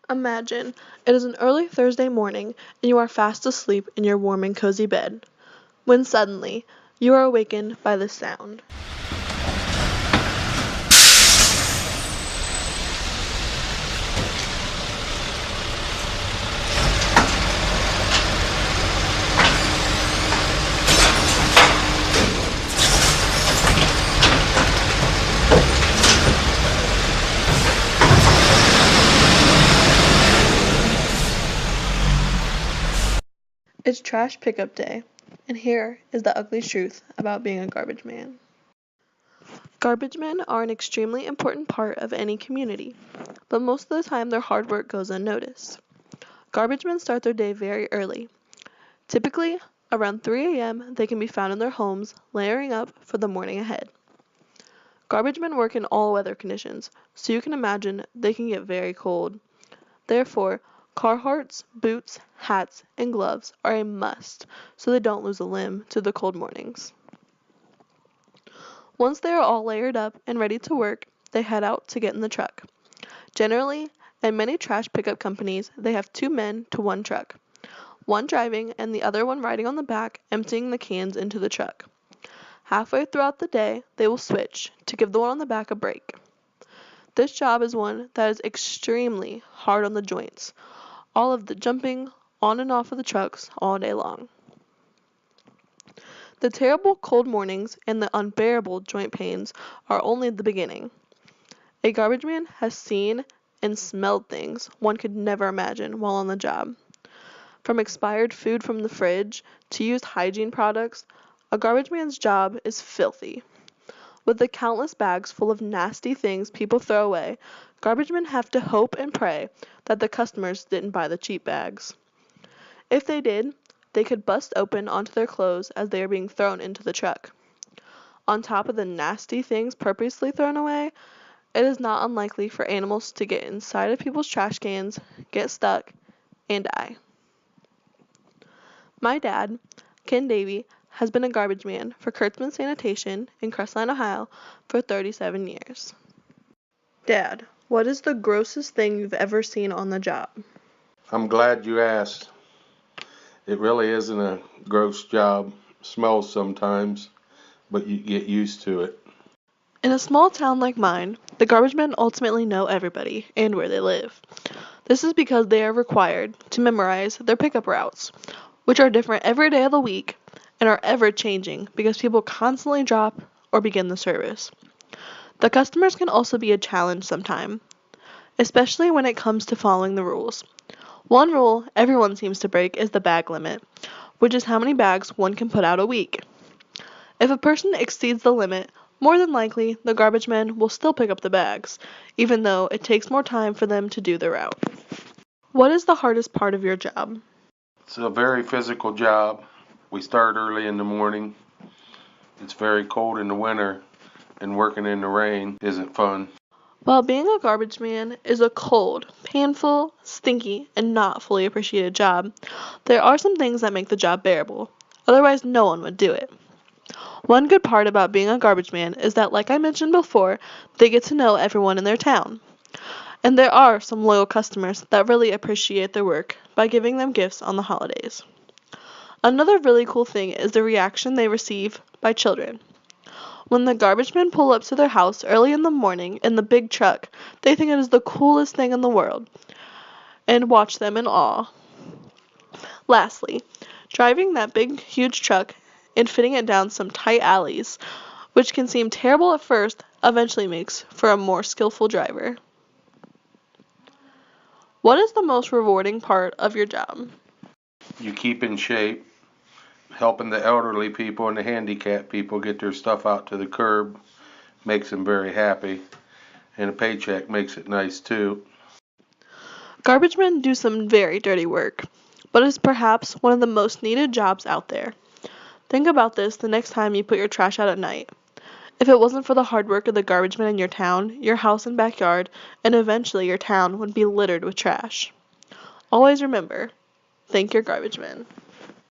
Imagine it is an early Thursday morning and you are fast asleep in your warm and cozy bed, when suddenly you are awakened by this sound. It's trash pickup day, and here is the ugly truth about being a garbage man. Garbage men are an extremely important part of any community, but most of the time their hard work goes unnoticed. Garbage men start their day very early. Typically, around 3 a.m., they can be found in their homes, layering up for the morning ahead. Garbage men work in all weather conditions, so you can imagine they can get very cold. Therefore, Carhartts, boots, hats, and gloves are a must so they don't lose a limb to the cold mornings. Once they are all layered up and ready to work, they head out to get in the truck. Generally, at many trash pickup companies, they have 2 men to 1 truck, one driving and the other one riding on the back, emptying the cans into the truck. Halfway throughout the day, they will switch to give the one on the back a break. This job is one that is extremely hard on the joints, all of the jumping on and off of the trucks all day long. The terrible cold mornings and the unbearable joint pains are only the beginning. A garbage man has seen and smelled things one could never imagine while on the job. From expired food from the fridge to used hygiene products, a garbage man's job is filthy. With the countless bags full of nasty things people throw away, garbage men have to hope and pray that the customers didn't buy the cheap bags. If they did, they could bust open onto their clothes as they are being thrown into the truck. On top of the nasty things purposely thrown away, it is not unlikely for animals to get inside of people's trash cans, get stuck, and die. My dad, Ken Davey, has been a garbage man for Kurtzman Sanitation in Crestline, Ohio for 37 years. Dad, what is the grossest thing you've ever seen on the job? I'm glad you asked. It really isn't a gross job. Smells sometimes, but you get used to it. In a small town like mine, the garbage men ultimately know everybody and where they live. This is because they are required to memorize their pickup routes, which are different every day of the week and are ever changing because people constantly drop or begin the service. The customers can also be a challenge sometimes, especially when it comes to following the rules. One rule everyone seems to break is the bag limit, which is how many bags one can put out a week. If a person exceeds the limit, more than likely the garbage men will still pick up the bags, even though it takes more time for them to do the route. What is the hardest part of your job? It's a very physical job. We start early in the morning. It's very cold in the winter, and working in the rain isn't fun. While being a garbage man is a cold, painful, stinky, and not fully appreciated job, there are some things that make the job bearable. Otherwise, no one would do it. One good part about being a garbage man is that, like I mentioned before, they get to know everyone in their town. And there are some loyal customers that really appreciate their work by giving them gifts on the holidays. Another really cool thing is the reaction they receive by children. When the garbage men pull up to their house early in the morning in the big truck, they think it is the coolest thing in the world and watch them in awe. Lastly, driving that big, huge truck and fitting it down some tight alleys, which can seem terrible at first, eventually makes for a more skillful driver. What is the most rewarding part of your job? You keep in shape, helping the elderly people and the handicapped people get their stuff out to the curb makes them very happy, and a paycheck makes it nice too. Garbage men do some very dirty work, but is perhaps one of the most needed jobs out there. Think about this the next time you put your trash out at night. If it wasn't for the hard work of the garbage men in your town, your house and backyard, and eventually your town would be littered with trash. Always remember, thank your garbage men.